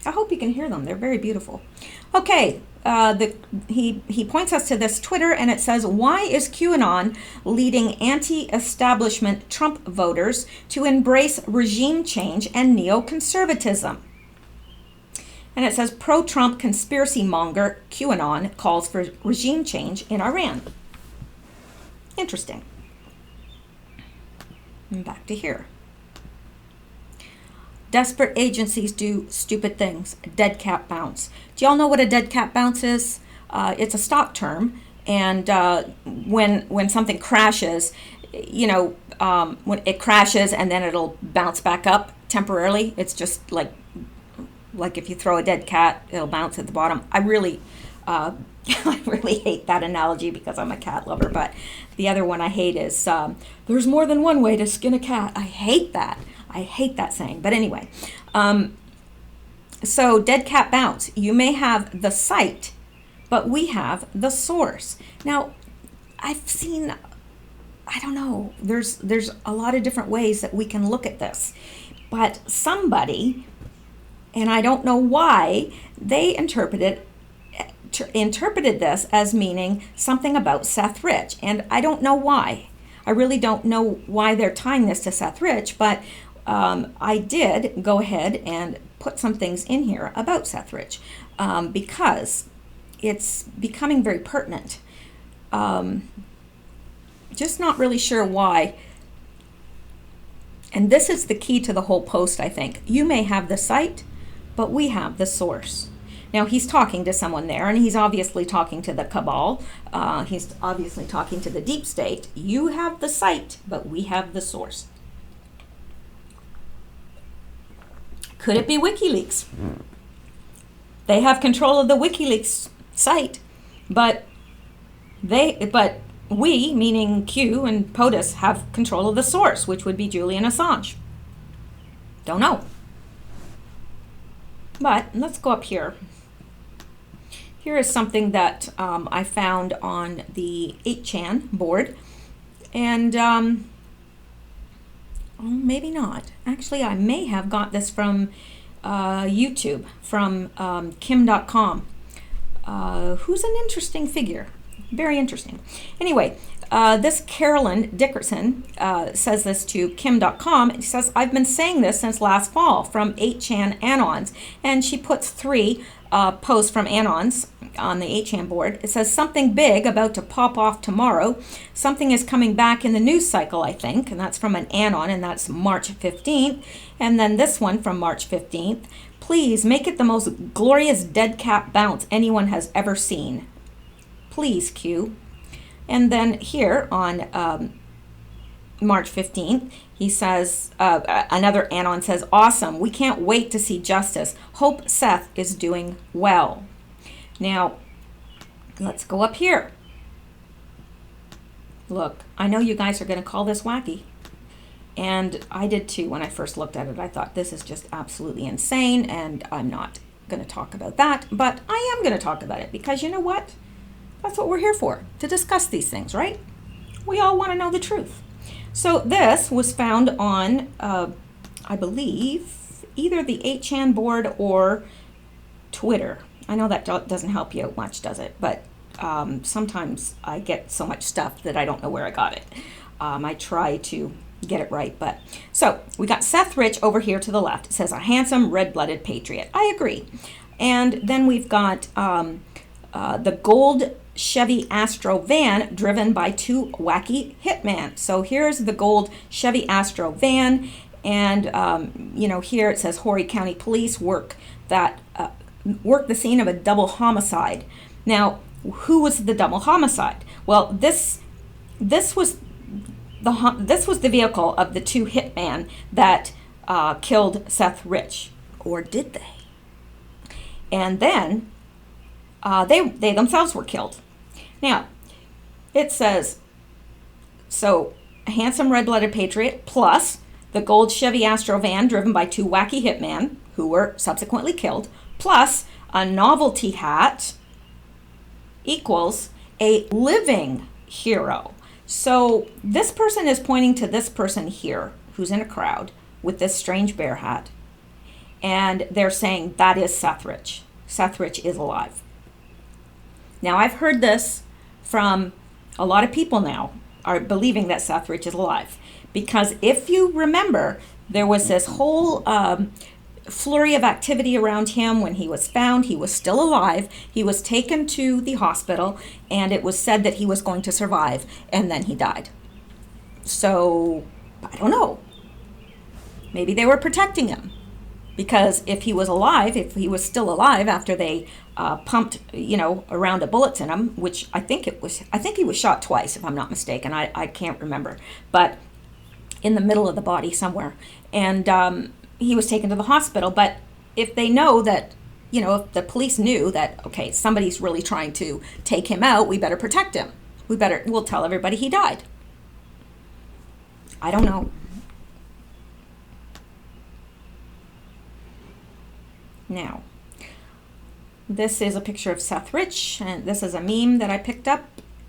I hope you can hear them. They're very beautiful. Okay, he points us to this Twitter and it says, why is QAnon leading anti-establishment Trump voters to embrace regime change and neoconservatism? And it says, pro-Trump conspiracy monger QAnon calls for regime change in Iran. Interesting. And back to here. Desperate agencies do stupid things. Dead cat bounce. Do y'all know what a dead cat bounce is? It's a stock term, and when something crashes, when it crashes and then it'll bounce back up temporarily. It's just like if you throw a dead cat, it'll bounce at the bottom. I really hate that analogy because I'm a cat lover, but the other one I hate is there's more than one way to skin a cat. I hate that. I hate that saying. But anyway, so dead cat bounce. You may have the site, but we have the source. Now, I've seen, I don't know, there's a lot of different ways that we can look at this. But somebody, and I don't know why, they interpreted this as meaning something about Seth Rich. And I don't know why. I really don't know why they're tying this to Seth Rich, but I did go ahead and put some things in here about Seth Rich because it's becoming very pertinent. Just not really sure why. And this is the key to the whole post, I think. You may have the site, but we have the source. Now, he's talking to someone there, and he's obviously talking to the cabal. He's obviously talking to the deep state. You have the site, but we have the source. Could it be WikiLeaks? They have control of the WikiLeaks site, but we, meaning Q and POTUS, have control of the source, which would be Julian Assange. Don't know. But let's go up here. Here is something that I found on the 8chan board. And maybe not. Actually, I may have got this from YouTube, from Kim.com, who's an interesting figure. Very interesting. Anyway, this Carolyn Dickerson says this to Kim.com. It says, I've been saying this since last fall from 8chan Anons. And she puts 3 posts from Anons on the 8chan board. It says, something big about to pop off tomorrow. Something is coming back in the news cycle, I think. And that's from an Anon, and that's March 15th. And then this one from March 15th. Please make it the most glorious dead cat bounce anyone has ever seen. Please, Q. And then here on March 15th, he says, another Anon says, awesome. We can't wait to see justice. Hope Seth is doing well. Now, let's go up here. Look, I know you guys are going to call this wacky. And I did too when I first looked at it. I thought this is just absolutely insane, and I'm not going to talk about that. But I am going to talk about it because you know what? That's what we're here for, to discuss these things, right? We all want to know the truth. So this was found on, I believe, either the 8chan board or Twitter. I know that doesn't help you out much, does it? But sometimes I get so much stuff that I don't know where I got it. I try to get it right. But so we got Seth Rich over here to the left. It says, a handsome, red-blooded patriot. I agree. And then we've got the gold Chevy Astro van driven by 2 wacky hitmen. So here's the gold Chevy Astro van, and here it says Horry County Police work the scene of a double homicide. Now, who was the double homicide? Well, this was the vehicle of the 2 hitmen that killed Seth Rich, or did they? And then they themselves were killed. Now, it says, so a handsome red-blooded patriot plus the gold Chevy Astro van driven by 2 wacky hitmen who were subsequently killed, plus a novelty hat equals a living hero. So this person is pointing to this person here who's in a crowd with this strange bear hat. And they're saying that is Seth Rich. Seth Rich is alive. Now, I've heard this from a lot of people now are believing that Seth Rich is alive. Because if you remember, there was this whole flurry of activity around him when he was found. He was still alive. He was taken to the hospital, and it was said that he was going to survive, and then he died. So, I don't know. Maybe they were protecting him. Because if he was alive, if he was still alive after they pumped, a round of bullets in him, which I think he was shot twice, if I'm not mistaken. I can't remember. But in the middle of the body somewhere. And he was taken to the hospital. But if they know that, if the police knew that, okay, somebody's really trying to take him out, we better protect him. We'll tell everybody he died. I don't know. Now, this is a picture of Seth Rich, and this is a meme that I picked up.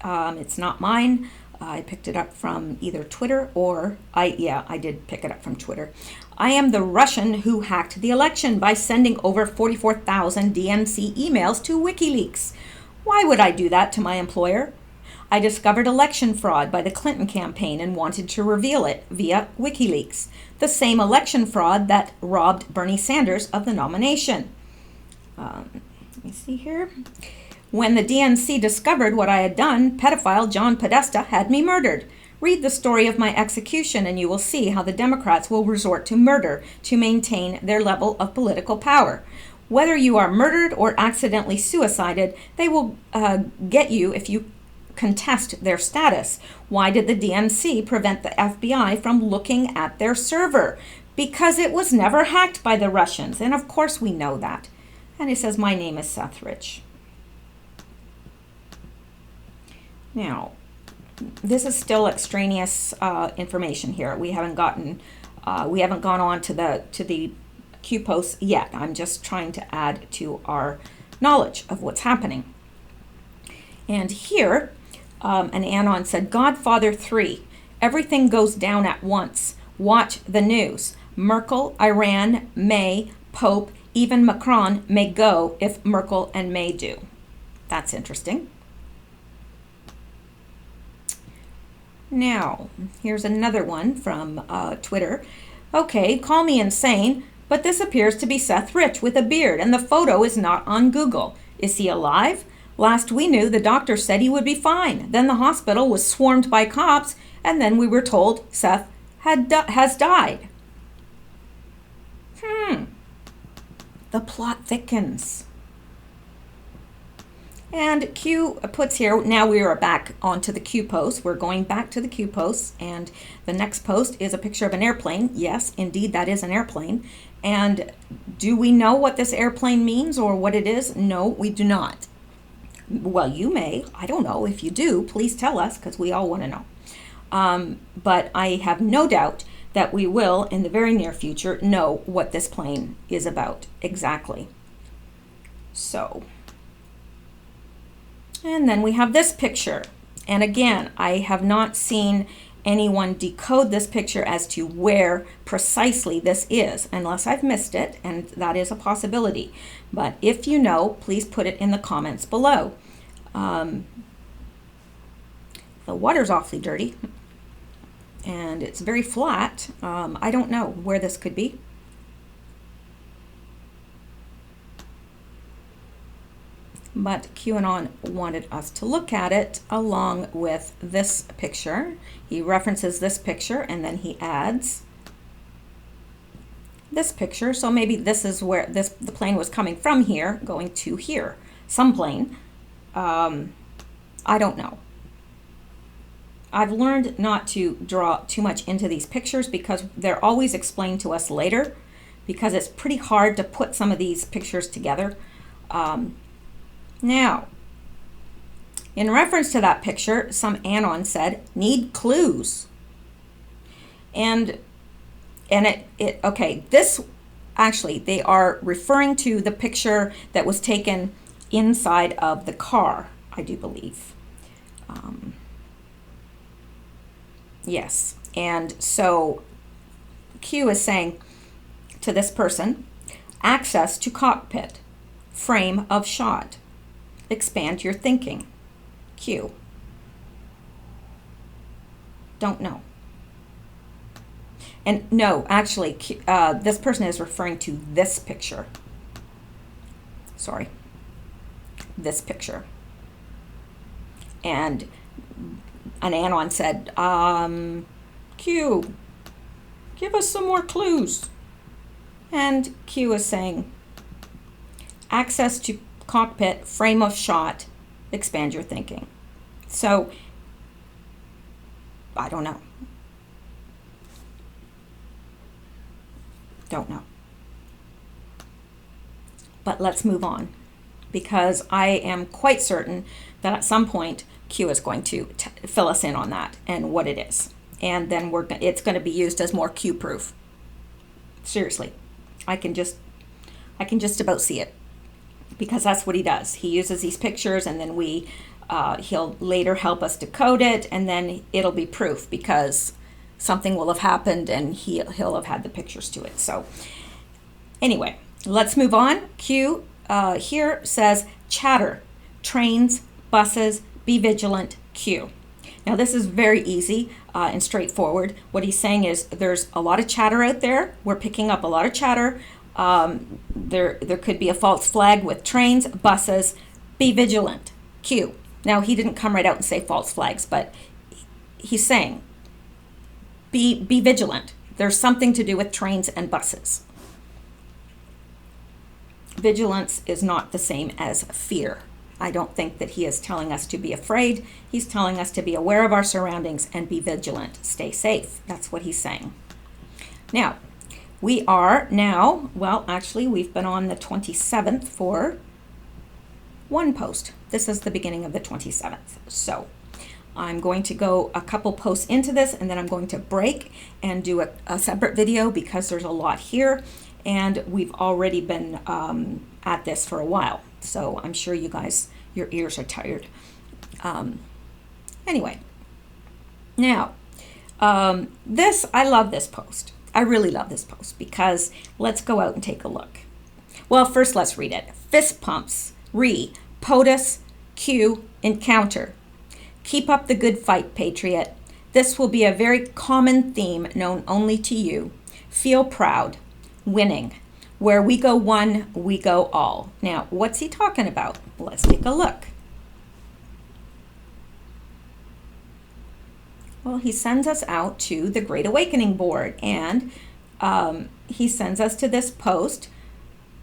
It's not mine. I picked it up from either Twitter or I did pick it up from Twitter. I am the Russian who hacked the election by sending over 44,000 DNC emails to WikiLeaks. Why would I do that to my employer? I discovered election fraud by the Clinton campaign and wanted to reveal it via WikiLeaks, the same election fraud that robbed Bernie Sanders of the nomination. Let me see here. When the DNC discovered what I had done, pedophile John Podesta had me murdered. Read the story of my execution and you will see how the Democrats will resort to murder to maintain their level of political power. Whether you are murdered or accidentally suicided, they will get you if you contest their status. Why did the DNC prevent the FBI from looking at their server? Because it was never hacked by the Russians. And of course we know that. And he says, my name is Seth Rich. Now, this is still extraneous information here. We haven't gone on to the Q posts yet. I'm just trying to add to our knowledge of what's happening. And here, an Anon said, Godfather 3, everything goes down at once. Watch the news. Merkel, Iran, May, Pope, even Macron may go if Merkel and May do. That's interesting. Now, here's another one from Twitter. Okay, call me insane, but this appears to be Seth Rich with a beard, and the photo is not on Google. Is he alive? Last we knew, the doctor said he would be fine. Then the hospital was swarmed by cops, and then we were told Seth has died. The plot thickens. And Q puts here, now we are back onto the Q post. We're going back to the Q posts, and the next post is a picture of an airplane. Yes, indeed, that is an airplane. And do we know what this airplane means or what it is? No, we do not. Well, you may. I don't know. If you do, please tell us, because we all want to know. But I have no doubt that we will, in the very near future, know what this plane is about exactly. So, and then we have this picture. And again, I have not seen anyone decode this picture as to where precisely this is, unless I've missed it, and that is a possibility. But if you know, please put it in the comments below. The water's awfully dirty, and it's very flat. I don't know where this could be. But QAnon wanted us to look at it along with this picture. He references this picture and then he adds this picture. So maybe this is where the plane was coming from here, going to here. Some plane. I don't know. I've learned not to draw too much into these pictures because they're always explained to us later, because it's pretty hard to put some of these pictures together. Now, in reference to that picture, some Anon said, need clues. And okay, this, actually, they are referring to the picture that was taken inside of the car, I do believe. Yes, and so Q is saying to this person, access to cockpit, frame of shot. Expand your thinking. Q. Don't know. And no, actually, this person is referring to this picture. Sorry. This picture. And an Anon said, Q, give us some more clues. And Q is saying, access to cockpit, frame of shot, expand your thinking. So, I don't know. Don't know. But let's move on, because I am quite certain that at some point Q is going to fill us in on that and what it is. And then it's going to be used as more Q proof. Seriously. I can just about see it. Because that's what he does. He uses these pictures, and then he'll later help us decode it, and then it'll be proof because something will have happened and he'll have had the pictures to it. So anyway, let's move on. Q here says chatter, trains, buses, be vigilant, Q. Now this is very easy and straightforward. What he's saying is there's a lot of chatter out there. We're picking up a lot of chatter. There could be a false flag with trains, buses, Be vigilant. Q. Now, he didn't come right out and say false flags, but he's saying be vigilant. There's something to do with trains and buses. Vigilance is not the same as fear. I don't think that he is telling us to be afraid. He's telling us to be aware of our surroundings and be vigilant. Stay safe. That's what he's saying. Now, we are now, well, actually, we've been on the 27th for one post. This is the beginning of the 27th. So I'm going to go a couple posts into this, and then I'm going to break and do a separate video because there's a lot here, and we've already been at this for a while. So I'm sure you guys, your ears are tired. Anyway, now, I love this post. I really love this post because let's go out and take a look. Well, first let's read it. Fist pumps, POTUS, Q, encounter. Keep up the good fight, patriot. This will be a very common theme known only to you. Feel proud. Winning. Where we go one, we go all. Now, what's he talking about? Let's take a look. Well, he sends us out to the Great Awakening board, and he sends us to this post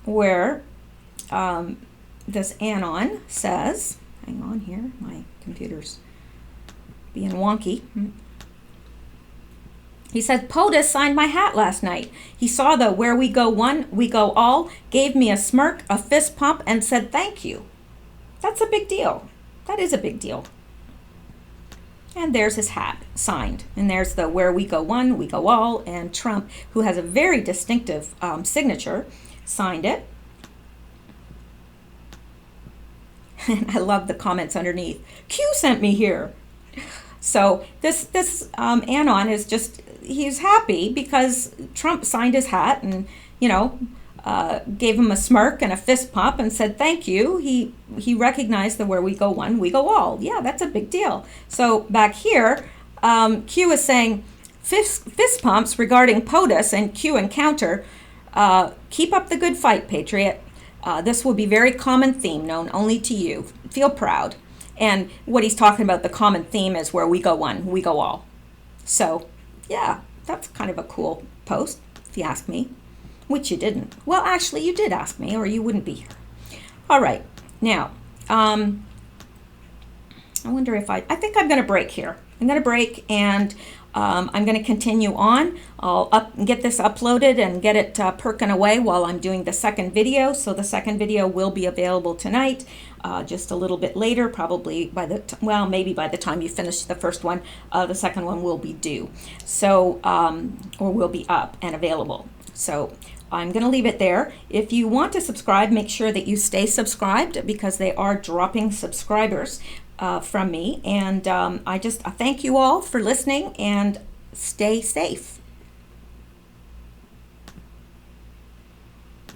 where this Anon says, hang on here, my computer's being wonky. He said, POTUS signed my hat last night. He saw the where we go one, we go all, gave me a smirk, a fist pump, and said thank you. That's a big deal. That is a big deal. And there's his hat signed. And there's the where we go one, we go all, and Trump, who has a very distinctive signature, signed it. And I love the comments underneath. Q sent me here. So this Anon is just, he's happy because Trump signed his hat and, gave him a smirk and a fist pump and said thank you. He recognized the where we go one, we go all. Yeah, that's a big deal. So back here, Q is saying fist pumps regarding POTUS and Q encounter. Keep up the good fight, patriot. This will be very common theme known only to you. Feel proud. And what he's talking about, the common theme is where we go one, we go all. So, yeah, that's kind of a cool post, if you ask me, which you didn't. Well, actually, you did ask me, or you wouldn't be here. All right, now, I wonder if I think I'm going to break here. I'm going to break, and I'm going to continue on. I'll get this uploaded and get it perking away while I'm doing the second video. So the second video will be available tonight, just a little bit later, probably maybe by the time you finish the first one, the second one will be due. So, or will be up and available. So I'm going to leave it there. If you want to subscribe, make sure that you stay subscribed because they are dropping subscribers from me. And I thank you all for listening and stay safe.